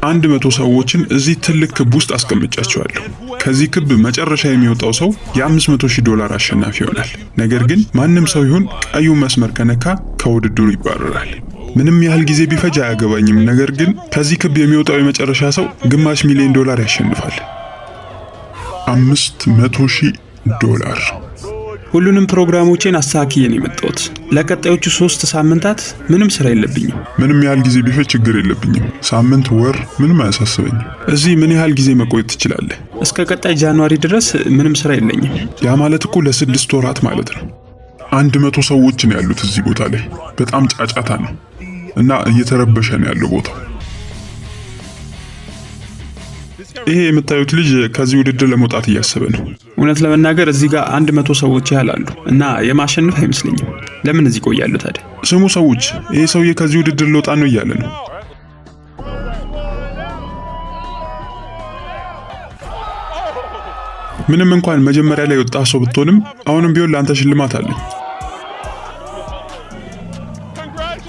100 ሰዎችን እዚህ ትልቅ ክብ ውስጥ አስቀምጫቸዋለሁ። ከዚህ ክብ መጨረሻ የሚወጣው ሰው የ$500,000 አሸናፊ ይሆናል። ነገር ግን ማንም ሰው ይሁን ቀዩ መስመር ከነካ ከውድድሩ ይባረራል። ምንም ያህል ጊዜ ቢፈጅ አያገባኝም። ነገር ግን ከዚህ ክብ የሚወጣው የመጨረሻ ሰው $500,000 ያሸንፋል። $500,000። ሁሉንም ፕሮግራሞቼን አስተካክዬ ነው የመጣሁት። ለቀጣዮቹ 3 ሳምንታት ምንም ስራ የለብኝም። ምንም ያህል ጊዜ ቢፈጅ ችግር የለብኝም። ሳምንት፣ ወር ምንም አያሳስበኝም። እዚህ ምን ያህል ጊዜ መቆየት ትችላለህ? እስከ ቀጣይ ጃንዋሪ ድረስ ምንም ስራ የለኝም። ያ ማለት እኮ ለ6 ወራት ማለት ነው። 100 ሰዎች ነው ያሉት እዚህ ቦታ ላይ። በጣም ጫጫታ ነው እና እየተረበሸ ነው ያለው ቦታው። ይሄ የምታዩት ልጅ ከዚህ ውድድር ለመውጣት እያሰበ ነው። እውነት ለመናገር እዚህ ጋር 100 ሰዎች ያህል አሉ እና የማሸነፍ አይመስለኝም። ለምን እዚህ ቆያለሁ ታዲያ? ስሙ ሰዎች፣ ይሄ ሰውዬ ከዚህ ውድድር ሊወጣ ነው እያለ ነው። ምንም እንኳን መጀመሪያ ላይ የወጣ ሰው ብትሆንም አሁንም ቢሆን ለአንተ ሽልማት አለ።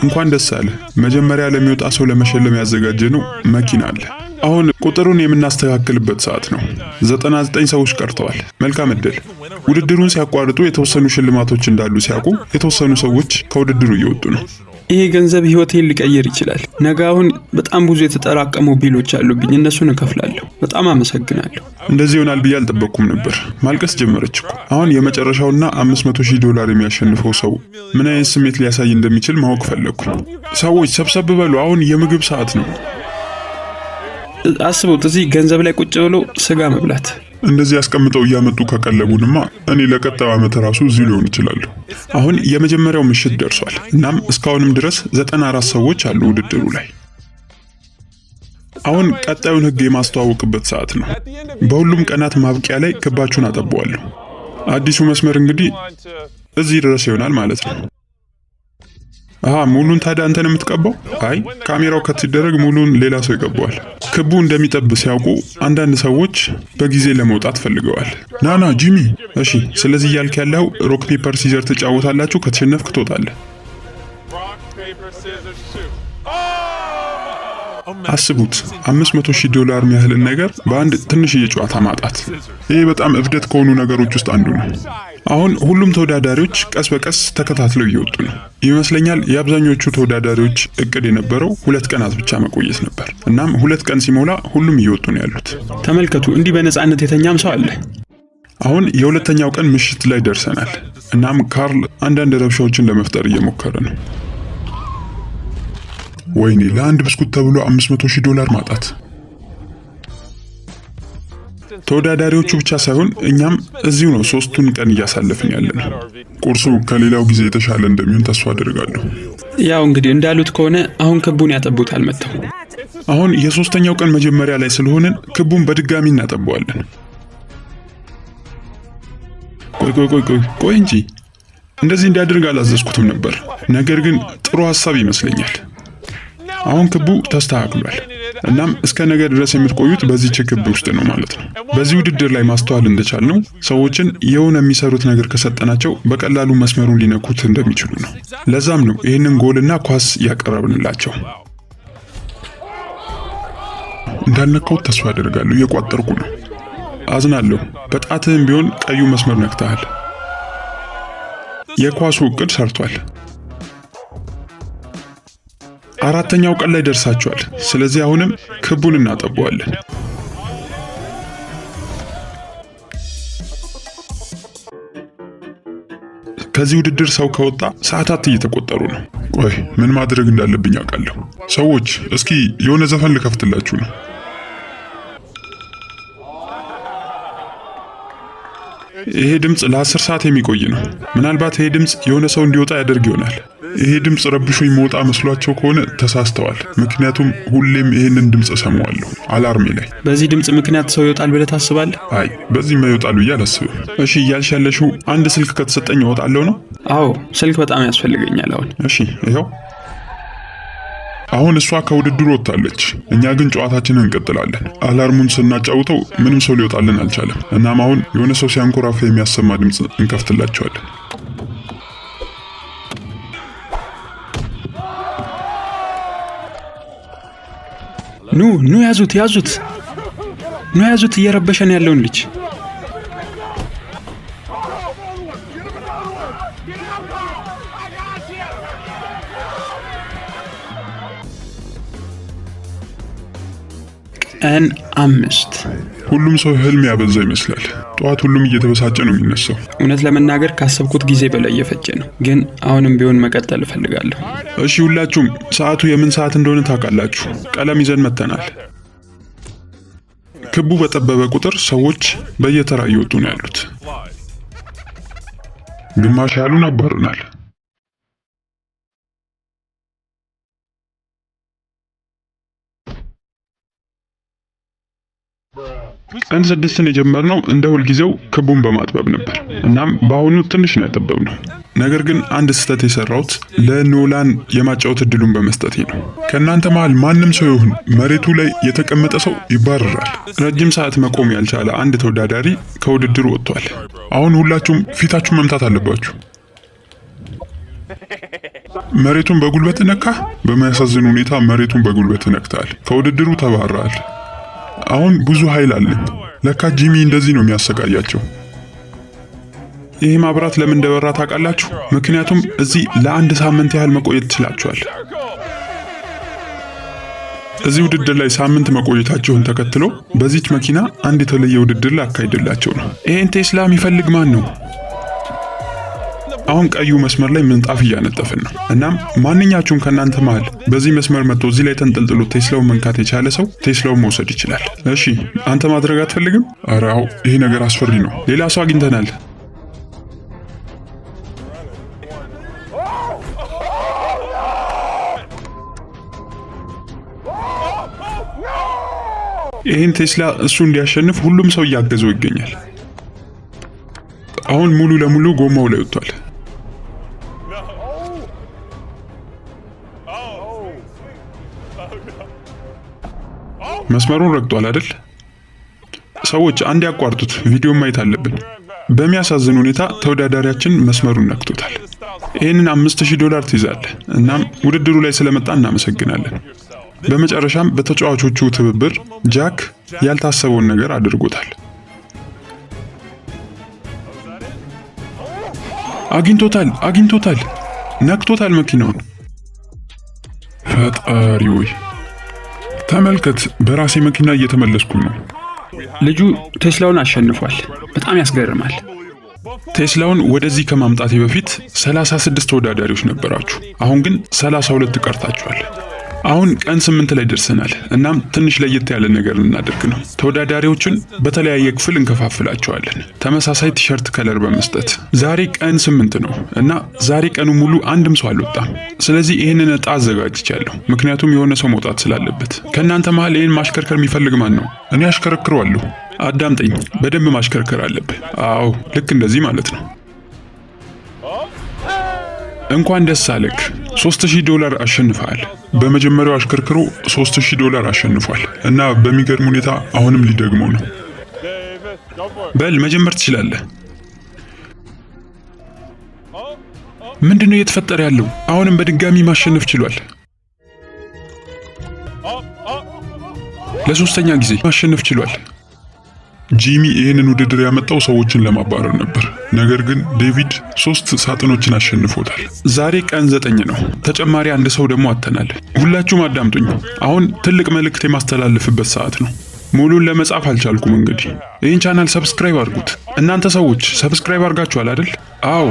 እንኳን ደስ አለ። መጀመሪያ ለሚወጣ ሰው ለመሸለም ያዘጋጀ ነው መኪና አለ። አሁን ቁጥሩን የምናስተካክልበት ሰዓት ነው። 99 ሰዎች ቀርተዋል። መልካም እድል። ውድድሩን ሲያቋርጡ የተወሰኑ ሽልማቶች እንዳሉ ሲያውቁ የተወሰኑ ሰዎች ከውድድሩ እየወጡ ነው። ይሄ ገንዘብ ህይወቴን ሊቀይር ይችላል። ነገ አሁን በጣም ብዙ የተጠራቀሙ ቢሎች አሉብኝ፣ እነሱን እከፍላለሁ። በጣም አመሰግናለሁ። እንደዚህ ይሆናል ብዬ አልጠበቅኩም ነበር። ማልቀስ ጀመረች እኮ። አሁን የመጨረሻውና $500,000 የሚያሸንፈው ሰው ምን አይነት ስሜት ሊያሳይ እንደሚችል ማወቅ ፈለግኩ። ሰዎች ሰብሰብ በሉ፣ አሁን የምግብ ሰዓት ነው። አስቡት፣ እዚህ ገንዘብ ላይ ቁጭ ብሎ ስጋ መብላት። እንደዚህ ያስቀምጠው እያመጡ ከቀለቡንማ እኔ ለቀጣዩ ዓመት ራሱ እዚህ ሊሆን ይችላል። አሁን የመጀመሪያው ምሽት ደርሷል። እናም እስካሁንም ድረስ 94 ሰዎች አሉ ውድድሩ ላይ። አሁን ቀጣዩን ህግ የማስተዋወቅበት ሰዓት ነው። በሁሉም ቀናት ማብቂያ ላይ ክባችሁን አጠበዋለሁ። አዲሱ መስመር እንግዲህ እዚህ ድረስ ይሆናል ማለት ነው። ሙሉን ታዲያ አንተ ነው የምትቀባው? አይ ካሜራው ከትደረግ ሙሉን ሌላ ሰው ይቀባዋል። ክቡ እንደሚጠብ ሲያውቁ አንዳንድ ሰዎች በጊዜ ለመውጣት ፈልገዋል። ናና ጂሚ። እሺ፣ ስለዚህ እያልክ ያለው ሮክ ፔፐር ሲዘር ትጫወታላችሁ። ከተሸነፍክ ትወጣለህ። አስቡት፣ $500,000 የሚያህልን ነገር በአንድ ትንሽዬ ጨዋታ ማጣት። ይሄ በጣም እብደት ከሆኑ ነገሮች ውስጥ አንዱ ነው። አሁን ሁሉም ተወዳዳሪዎች ቀስ በቀስ ተከታትለው እየወጡ ነው። ይመስለኛል የአብዛኞቹ ተወዳዳሪዎች እቅድ የነበረው 2 ቀናት ብቻ መቆየት ነበር። እናም 2 ቀን ሲሞላ ሁሉም እየወጡ ነው ያሉት። ተመልከቱ፣ እንዲህ በነፃነት የተኛም ሰው አለ። አሁን የሁለተኛው ቀን ምሽት ላይ ደርሰናል። እናም ካርል አንዳንድ ረብሻዎችን ለመፍጠር እየሞከረ ነው። ወይኔ፣ ለአንድ ብስኩት ተብሎ $500,000 ማጣት። ተወዳዳሪዎቹ ብቻ ሳይሆን እኛም እዚሁ ነው 3ቱን ቀን እያሳለፍን ያለነው። ቁርሱ ከሌላው ጊዜ የተሻለ እንደሚሆን ተስፋ አደርጋለሁ። ያው እንግዲህ እንዳሉት ከሆነ አሁን ክቡን ያጠቡታል መጥተው። አሁን የ3ኛው ቀን መጀመሪያ ላይ ስለሆነን ክቡን በድጋሚ እናጠበዋለን። ቆይ እንጂ እንደዚህ እንዲያደርግ አላዘዝኩትም ነበር። ነገር ግን ጥሩ ሐሳብ ይመስለኛል። አሁን ክቡ ተስተካክሏል። እናም እስከ ነገ ድረስ የምትቆዩት በዚህ ክብ ውስጥ ነው ማለት ነው። በዚህ ውድድር ላይ ማስተዋል እንደቻልነው ሰዎችን የሆነ የሚሰሩት ነገር ከሰጠናቸው በቀላሉ መስመሩን ሊነኩት እንደሚችሉ ነው። ለዛም ነው ይህንን ጎልና ኳስ ያቀረብንላቸው። እንዳልነካሁት ተስፋ አደርጋለሁ። እየቋጠርኩ ነው። አዝናለሁ። በጣትህም ቢሆን ቀዩ መስመር ነክተሃል። የኳሱ እቅድ ሰርቷል። 4ኛው ቀን ላይ ደርሳችኋል። ስለዚህ አሁንም ክቡን እናጠበዋለን። ከዚህ ውድድር ሰው ከወጣ ሰዓታት እየተቆጠሩ ነው። ቆይ ምን ማድረግ እንዳለብኝ አውቃለሁ። ሰዎች እስኪ የሆነ ዘፈን ልከፍትላችሁ ነው። ይሄ ድምጽ ለ10 ሰዓት የሚቆይ ነው። ምናልባት ይሄ ድምጽ የሆነ ሰው እንዲወጣ ያደርግ ይሆናል። ይሄ ድምጽ ረብሾኝ መውጣ መስሏቸው ከሆነ ተሳስተዋል። ምክንያቱም ሁሌም ይሄንን ድምጽ ሰማዋለሁ አላርሜ ላይ። በዚህ ድምጽ ምክንያት ሰው ይወጣል ብለህ ታስባለህ? አይ በዚህማ ይወጣል ብዬ አላስብም። እሺ እያልሽ ያለሽው አንድ ስልክ ከተሰጠኝ እወጣለሁ ነው? አዎ ስልክ በጣም ያስፈልገኛል አሁን። እሺ ይኸው። አሁን እሷ ከውድድሩ ወጣለች። እኛ ግን ጨዋታችንን እንቀጥላለን። አላርሙን ስናጫውተው ምንም ሰው ሊወጣልን አልቻለም። እናም አሁን የሆነ ሰው ሲያንኮራፋ የሚያሰማ ድምጽ እንከፍትላቸዋለን። ኑ ያዙት፣ ኑ ያዙት እየረበሸን ያለውን ልጅ። ቀን 5 ሁሉም ሰው ህልም ያበዛ ይመስላል። ጠዋት ሁሉም እየተበሳጨ ነው የሚነሳው። እውነት ለመናገር ካሰብኩት ጊዜ በላይ እየፈጀ ነው፣ ግን አሁንም ቢሆን መቀጠል እፈልጋለሁ። እሺ ሁላችሁም ሰዓቱ የምን ሰዓት እንደሆነ ታውቃላችሁ። ቀለም ይዘን መጥተናል። ክቡ በጠበበ ቁጥር ሰዎች በየተራ እየወጡ ነው ያሉት። ግማሽ ያሉን አባሩናል። ቀን 6ን የጀመርነው እንደ ሁልጊዜው ክቡን በማጥበብ ነበር። እናም በአሁኑ ትንሽ ነው ያጠበብነው። ነገር ግን አንድ ስህተት የሰራሁት ለኖላን የማጫወት እድሉን በመስጠቴ ነው። ከእናንተ መሃል ማንም ሰው ይሁን መሬቱ ላይ የተቀመጠ ሰው ይባረራል። ረጅም ሰዓት መቆም ያልቻለ አንድ ተወዳዳሪ ከውድድሩ ወጥቷል። አሁን ሁላችሁም ፊታችሁን መምታት አለባችሁ። መሬቱን በጉልበት ነካ። በሚያሳዝን ሁኔታ መሬቱን በጉልበት ነክታል። ከውድድሩ ተባረራል። አሁን ብዙ ኃይል አለኝ። ለካ ጂሚ እንደዚህ ነው የሚያሰቃያቸው። ይህ ማብራት ለምን እንደበራ ታውቃላችሁ? ምክንያቱም እዚህ ለአንድ ሳምንት ያህል መቆየት ትችላችኋል። እዚህ ውድድር ላይ ሳምንት መቆየታቸውን ተከትሎ በዚች መኪና አንድ የተለየ ውድድር ላካሂድላቸው ነው። ይሄን ቴስላ የሚፈልግ ማን ነው? አሁን ቀዩ መስመር ላይ ምንጣፍ እያነጠፍን ነው። እናም ማንኛችሁም ከናንተ መሃል በዚህ መስመር መጥቶ እዚህ ላይ ተንጠልጥሎ ቴስላውን መንካት የቻለ ሰው ቴስላውን መውሰድ ይችላል። እሺ አንተ ማድረግ አትፈልግም? ኧረ አዎ፣ ይሄ ነገር አስፈሪ ነው። ሌላ ሰው አግኝተናል። ይህን ቴስላ እሱ እንዲያሸንፍ ሁሉም ሰው እያገዘው ይገኛል። አሁን ሙሉ ለሙሉ ጎማው ላይ ወጥቷል። መስመሩን ረግጧል አይደል? ሰዎች አንድ ያቋርጡት፣ ቪዲዮ ማየት አለብን። በሚያሳዝን ሁኔታ ተወዳዳሪያችን መስመሩን ነክቶታል። ይህንን $5000 ትይዛለህ። እናም ውድድሩ ላይ ስለመጣ እናመሰግናለን። በመጨረሻም በተጫዋቾቹ ትብብር ጃክ ያልታሰበውን ነገር አድርጎታል። አግኝቶታል፣ ነክቶታል መኪናውን። ፈጣሪ ወይ ተመልከት፣ በራሴ መኪና እየተመለስኩ ነው። ልጁ ቴስላውን አሸንፏል። በጣም ያስገርማል። ቴስላውን ወደዚህ ከማምጣቴ በፊት 36 ተወዳዳሪዎች ነበራችሁ። አሁን ግን 32 ቀርታችኋል። አሁን ቀን 8 ላይ ደርሰናል። እናም ትንሽ ለየት ያለ ነገር እናደርግ ነው። ተወዳዳሪዎችን በተለያየ ክፍል እንከፋፍላቸዋለን፣ ተመሳሳይ ቲሸርት ከለር በመስጠት። ዛሬ ቀን 8 ነው እና ዛሬ ቀኑ ሙሉ አንድም ሰው አልወጣም። ስለዚህ ይህንን ዕጣ አዘጋጅቻለሁ፣ ምክንያቱም የሆነ ሰው መውጣት ስላለበት። ከእናንተ መሃል ይህን ማሽከርከር የሚፈልግ ማን ነው? እኔ አሽከረክረዋለሁ። አዳምጠኝ፣ በደንብ ማሽከርከር አለብህ። አዎ ልክ እንደዚህ ማለት ነው። እንኳን ደስ አለክ፣ $3000 አሸንፈሃል። በመጀመሪያው አሽከርክሮ $3000 አሸንፏል እና በሚገርም ሁኔታ አሁንም ሊደግመው ነው። በል መጀመር ትችላለህ። ምንድነው እየተፈጠረ ያለው? አሁንም በድጋሚ ማሸነፍ ችሏል። ለሶስተኛ ጊዜ ማሸነፍ ችሏል። ጂሚ ይህንን ውድድር ያመጣው ሰዎችን ለማባረር ነበር። ነገር ግን ዴቪድ 3 ሳጥኖችን አሸንፎታል። ዛሬ ቀን 9 ነው። ተጨማሪ አንድ ሰው ደግሞ አጥተናል። ሁላችሁም አዳምጡኝ። አሁን ትልቅ መልእክት የማስተላልፍበት ሰዓት ነው። ሙሉን ለመጻፍ አልቻልኩም። እንግዲህ ይህን ቻናል ሰብስክራይብ አድርጉት። እናንተ ሰዎች ሰብስክራይብ አድርጋችኋል አይደል? አዎ፣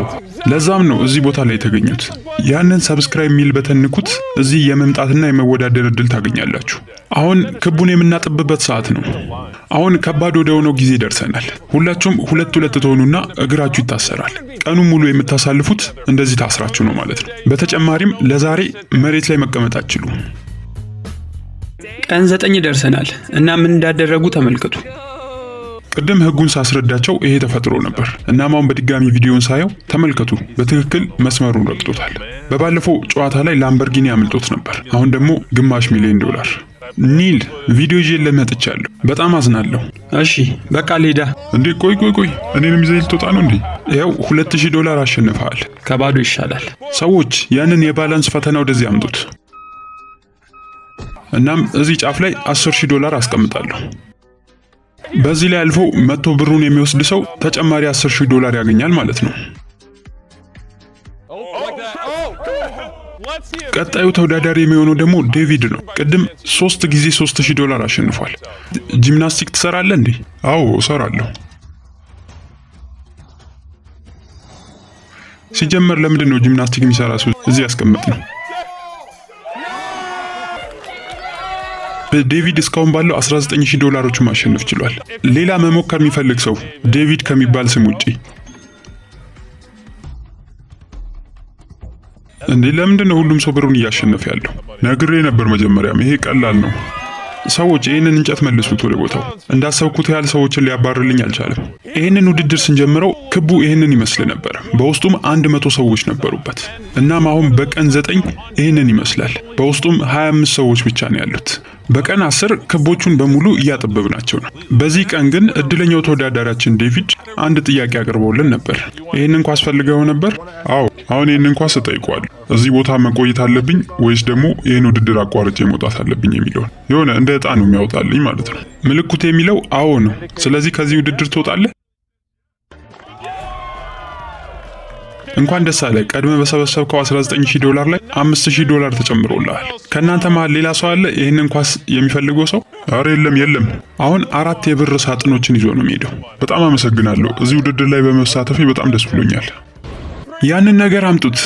ለዛም ነው እዚህ ቦታ ላይ የተገኙት። ያንን ሰብስክራይብ የሚል በተንኩት፣ እዚህ የመምጣትና የመወዳደር እድል ታገኛላችሁ። አሁን ክቡን የምናጥብበት ሰዓት ነው። አሁን ከባድ ወደ ሆነው ጊዜ ደርሰናል። ሁላችሁም ሁለት ትሆኑና እግራችሁ ይታሰራል። ቀኑን ሙሉ የምታሳልፉት እንደዚህ ታስራችሁ ነው ማለት ነው። በተጨማሪም ለዛሬ መሬት ላይ መቀመጥ አትችሉም። ቀን 9 ደርሰናል እና ምን እንዳደረጉ ተመልከቱ። ቅድም ህጉን ሳስረዳቸው ይሄ ተፈጥሮ ነበር። እናም አሁን በድጋሚ ቪዲዮን ሳየው ተመልከቱ፣ በትክክል መስመሩን ረግጦታል። በባለፈው ጨዋታ ላይ ላምበርጊኒ አምልጦት ነበር። አሁን ደግሞ $500,000። ኒል ቪዲዮ ይዤልህ መጥቻለሁ። በጣም አዝናለሁ። እሺ በቃ ልሄዳ። እንዴ ቆይ እኔንም ይዘህ ልትወጣ ነው እንዴ? ይኸው $2000 አሸንፈሃል። ከባዶ ይሻላል። ሰዎች ያንን የባላንስ ፈተና ወደዚህ አምጡት። እናም እዚህ ጫፍ ላይ $10,000 አስቀምጣለሁ። በዚህ ላይ አልፎ 100 ብሩን የሚወስድ ሰው ተጨማሪ $10,000 ያገኛል ማለት ነው። ቀጣዩ ተወዳዳሪ የሚሆነው ደግሞ ዴቪድ ነው። ቅድም 3 ጊዜ $3,000 አሸንፏል። ጂምናስቲክ ትሰራለህ እንዴ? አዎ እሰራለሁ። ሲጀመር ለምንድን ነው ጂምናስቲክ የሚሰራ ሰው እዚህ ያስቀምጥ ነው? ዴቪድ እስካሁን ባለው $19,000 ማሸነፍ ችሏል። ሌላ መሞከር የሚፈልግ ሰው ዴቪድ ከሚባል ስም ውጪ እንዴ? ለምንድን ነው ሁሉም ሰው ብሩን እያሸነፈ ያለው? ነግሬ ነበር መጀመሪያም፣ ይሄ ቀላል ነው። ሰዎች ይህንን እንጨት መልሱት ወደ ቦታው። እንዳሰብኩት ያህል ሰዎችን ሊያባርልኝ አልቻለም። ይህንን ውድድር ስንጀምረው ክቡ ይህንን ይመስል ነበር። በውስጡም 100 ሰዎች ነበሩበት። እናም አሁን በቀን 9 ይህንን ይመስላል። በውስጡም 25 ሰዎች ብቻ ነው ያሉት። በቀን 10 ክቦቹን በሙሉ እያጠበብናቸው ነው። በዚህ ቀን ግን እድለኛው ተወዳዳሪያችን ዴቪድ አንድ ጥያቄ አቅርቦልን ነበር። ይህንን ኳስ ፈልገው ነበር? አዎ፣ አሁን ይህንን ኳስ እጠይቀዋለሁ። እዚህ ቦታ መቆየት አለብኝ ወይስ ደግሞ ይህን ውድድር አቋርጬ መውጣት አለብኝ የሚለውን የሆነ እንደ ዕጣ ነው የሚያወጣልኝ ማለት ነው። ምልክቱ የሚለው አዎ ነው። ስለዚህ ከዚህ ውድድር ትወጣለህ። እንኳን ደስ አለ። ቀድመ በሰበሰብከው $19,000 ላይ $5,000 ተጨምሮልሃል። ከእናንተ መሃል ሌላ ሰው አለ ይህንን ኳስ የሚፈልገው ሰው? አረ የለም። አሁን 4 የብር ሳጥኖችን ይዞ ነው የሚሄደው። በጣም አመሰግናለሁ። እዚህ ውድድር ላይ በመሳተፌ በጣም ደስ ብሎኛል። ያንን ነገር አምጡት።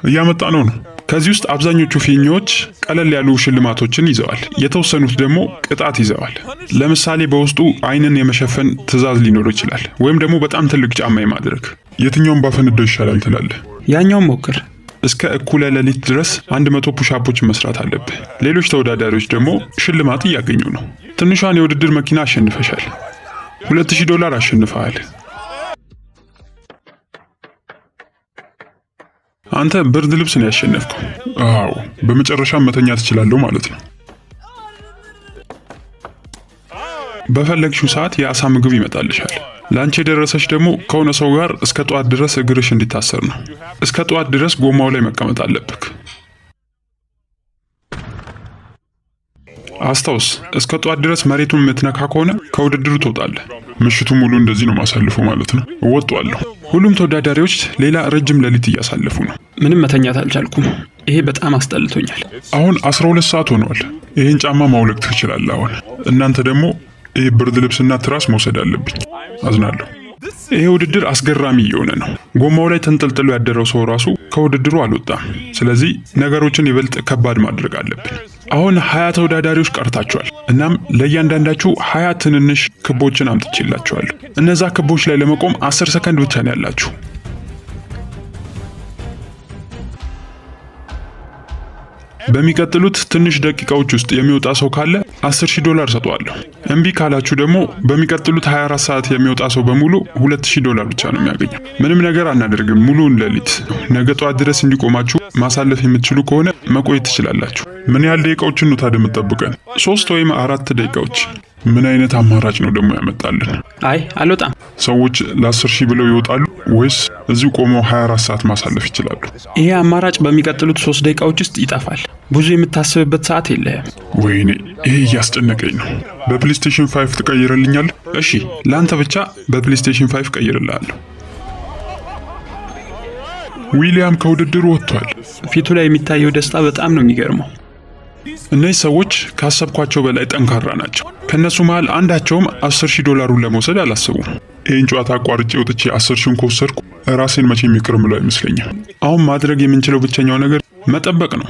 እያመጣ ነው። ከዚህ ውስጥ አብዛኞቹ ፊኛዎች ቀለል ያሉ ሽልማቶችን ይዘዋል። የተወሰኑት ደግሞ ቅጣት ይዘዋል። ለምሳሌ በውስጡ አይንን የመሸፈን ትዕዛዝ ሊኖር ይችላል፣ ወይም ደግሞ በጣም ትልቅ ጫማ የማድረግ። የትኛውን ባፈነዳው ይሻላል ትላለህ? ያኛውን ሞክር። እስከ እኩለ ሌሊት ድረስ 100 ፑሻፖች መስራት አለብህ። ሌሎች ተወዳዳሪዎች ደግሞ ሽልማት እያገኙ ነው። ትንሿን የውድድር መኪና አሸንፈሻል። $2,000 አሸንፈሃል። አንተ ብርድ ልብስ ነው ያሸነፍከው። አዎ፣ በመጨረሻም መተኛት ትችላለህ ማለት ነው። በፈለግሽው ሰዓት የአሳ ምግብ ይመጣልሻል። ላንቺ የደረሰሽ ደግሞ ከሆነ ሰው ጋር እስከ ጠዋት ድረስ እግርሽ እንዲታሰር ነው። እስከ ጠዋት ድረስ ጎማው ላይ መቀመጥ አለብክ። አስታውስ፣ እስከ ጠዋት ድረስ መሬቱን የምትነካ ከሆነ ከውድድሩ ትወጣለህ። ምሽቱ ሙሉ እንደዚህ ነው ማሳልፈው ማለት ነው። እወጣለሁ። ሁሉም ተወዳዳሪዎች ሌላ ረጅም ሌሊት እያሳለፉ ነው። ምንም መተኛት አልቻልኩም። ይሄ በጣም አስጠልቶኛል። አሁን 12 ሰዓት ሆኗል። ይሄን ጫማ ማውለቅ ትችላለህ አሁን። እናንተ ደግሞ ይሄ ብርድ ልብስና ትራስ መውሰድ አለብኝ። አዝናለሁ። ይሄ ውድድር አስገራሚ እየሆነ ነው። ጎማው ላይ ተንጠልጥሎ ያደረው ሰው ራሱ ከውድድሩ አልወጣም። ስለዚህ ነገሮችን ይበልጥ ከባድ ማድረግ አለብን። አሁን 20 ተወዳዳሪዎች ቀርታቸዋል። እናም ለእያንዳንዳችሁ 20 ትንንሽ ክቦችን አምጥቼላችኋለሁ። እነዛ ክቦች ላይ ለመቆም 10 ሰከንድ ብቻ ነው ያላችሁ። በሚቀጥሉት ትንሽ ደቂቃዎች ውስጥ የሚወጣ ሰው ካለ $10,000 ሰጠዋለሁ። እምቢ ካላችሁ ደግሞ በሚቀጥሉት 24 ሰዓት የሚወጣ ሰው በሙሉ $2,000 ብቻ ነው የሚያገኘው። ምንም ነገር አናደርግም። ሙሉውን ሌሊት ነገ ጠዋት ድረስ እንዲቆማችሁ ማሳለፍ የምትችሉ ከሆነ መቆየት ትችላላችሁ። ምን ያህል ደቂቃዎችን ነው ታዲያ የምትጠብቀን? 3 ወይም 4 ደቂቃዎች። ምን አይነት አማራጭ ነው ደግሞ ያመጣልን? አይ አልወጣም። ሰዎች ለ10,000 ብለው ይወጣሉ ወይስ እዚሁ ቆመው 24 ሰዓት ማሳለፍ ይችላሉ? ይሄ አማራጭ በሚቀጥሉት 3 ደቂቃዎች ውስጥ ይጠፋል። ብዙ የምታስብበት ሰዓት የለህም። ወይኔ ይሄ እያስጨነቀኝ ነው። በፕሌይስቴሽን 5 ትቀይርልኛለህ? እሺ፣ ለአንተ ብቻ በፕሌይስቴሽን 5 ቀይርልሃለሁ። ዊሊያም ከውድድሩ ወጥቷል። ፊቱ ላይ የሚታየው ደስታ በጣም ነው የሚገርመው። እነዚህ ሰዎች ካሰብኳቸው በላይ ጠንካራ ናቸው። ከነሱ መሃል አንዳቸውም $10,000 ለመውሰድ አላሰቡም። ይህን ጨዋታ አቋርጬ ወጥቼ 10,000 ከወሰድኩ ራሴን መቼም ይቅር የምለው አይመስለኝም። አሁን ማድረግ የምንችለው ብቸኛው ነገር መጠበቅ ነው።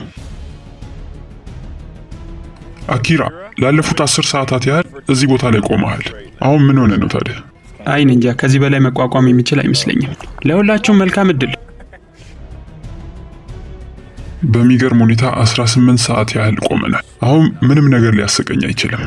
አኪራ፣ ላለፉት 10 ሰዓታት ያህል እዚህ ቦታ ላይ ቆመሃል። አሁን ምን ሆነ ነው ታዲያ? አይ እንጃ፣ ከዚህ በላይ መቋቋም የሚችል አይመስለኝም። ለሁላችሁም መልካም እድል። በሚገርም ሁኔታ 18 ሰዓት ያህል ቆመናል። አሁን ምንም ነገር ሊያስቀኝ አይችልም።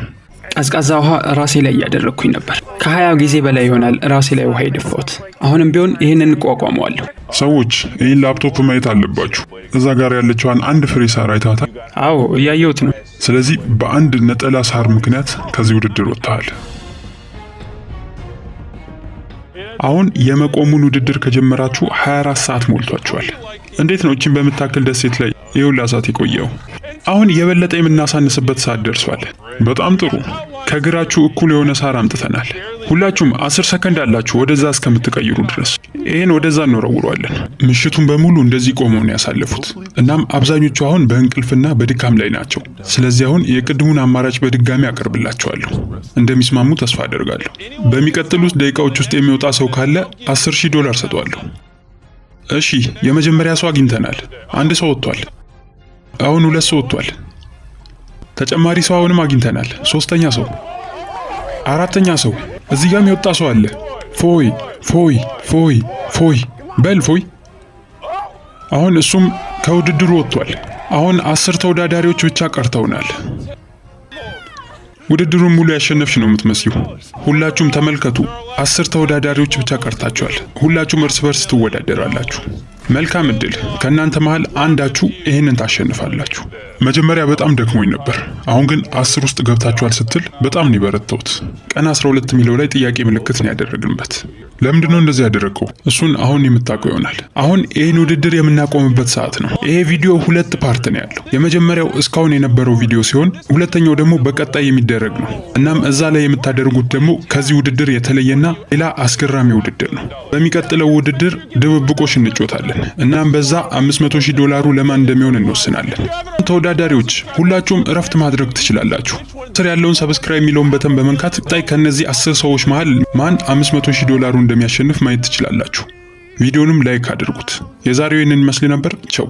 ቀዝቃዛ ውሃ ራሴ ላይ እያደረግኩኝ ነበር። ከ20 ጊዜ በላይ ይሆናል ራሴ ላይ ውሃ የደፋሁት። አሁንም ቢሆን ይህንን እቋቋመዋለሁ። ሰዎች ይህን ላፕቶፕ ማየት አለባችሁ። እዛ ጋር ያለችዋን አንድ ፍሬ ሳር አይታታል? አዎ እያየሁት ነው። ስለዚህ በአንድ ነጠላ ሳር ምክንያት ከዚህ ውድድር ወጥተሃል። አሁን የመቆሙን ውድድር ከጀመራችሁ 24 ሰዓት ሞልቷችኋል። እንዴት ነው እቺን በምታክል ደሴት ላይ የሁላ ሰዓት የቆየው? አሁን የበለጠ የምናሳንስበት ሰዓት ደርሷል። በጣም ጥሩ። ከግራችሁ እኩል የሆነ ሳር አምጥተናል። ሁላችሁም 10 ሰከንድ አላችሁ ወደዛ እስከምትቀይሩ ድረስ። ይሄን ወደዛ እንወረውረዋለን። ምሽቱን በሙሉ እንደዚህ ቆመው ነው ያሳለፉት። እናም አብዛኞቹ አሁን በእንቅልፍና በድካም ላይ ናቸው። ስለዚህ አሁን የቅድሙን አማራጭ በድጋሚ አቀርብላቸዋለሁ። እንደሚስማሙ ተስፋ አደርጋለሁ። በሚቀጥሉት ደቂቃዎች ውስጥ የሚወጣ ሰው ካለ $10,000 ሰጠዋለሁ። እሺ፣ የመጀመሪያ ሰው አግኝተናል። አንድ ሰው ወጥቷል። አሁን 2 ሰው ወጥቷል። ተጨማሪ ሰው አሁንም አግኝተናል። 3ኛ ሰው፣ 4ኛ ሰው። እዚህ ጋርም የወጣ ሰው አለ። ፎይ ፎይ ፎይ ፎይ በል ፎይ። አሁን እሱም ከውድድሩ ወጥቷል። አሁን 10 ተወዳዳሪዎች ብቻ ቀርተውናል። ውድድሩን ሙሉ ያሸነፍሽ ነው የምትመስዩ። ሁላችሁም ተመልከቱ፣ 10 ተወዳዳሪዎች ብቻ ቀርታችኋል። ሁላችሁም እርስ በርስ ትወዳደራላችሁ። መልካም እድል። ከእናንተ መሃል አንዳችሁ ይህንን ታሸንፋላችሁ። መጀመሪያ በጣም ደክሞኝ ነበር። አሁን ግን 10 ውስጥ ገብታችኋል ስትል በጣም ነው የበረታሁት። ቀን 12 የሚለው ላይ ጥያቄ ምልክት ነው ያደረግንበት። ለምንድን ነው እንደዚህ ያደረገው? እሱን አሁን የምታውቀው ይሆናል። አሁን ይህን ውድድር የምናቆምበት ሰዓት ነው። ይሄ ቪዲዮ 2 ፓርት ነው ያለው። የመጀመሪያው እስካሁን የነበረው ቪዲዮ ሲሆን ሁለተኛው ደግሞ በቀጣይ የሚደረግ ነው። እናም እዛ ላይ የምታደርጉት ደግሞ ከዚህ ውድድር የተለየና ሌላ አስገራሚ ውድድር ነው። በሚቀጥለው ውድድር ድብብቆሽ እንጮታለን። እናም በዛ $500,000 ለማን እንደሚሆን እንወስናለን። ተወዳዳሪዎች ሁላችሁም እረፍት ማድረግ ትችላላችሁ። ስር ያለውን ሰብስክራይብ የሚለውን በተን በመንካት ጣይ ከነዚህ 10 ሰዎች መሃል ማን $500,000 እንደሚያሸንፍ ማየት ትችላላችሁ። ቪዲዮንም ላይክ አድርጉት። የዛሬው ይህንን ይመስል ነበር። ቻው።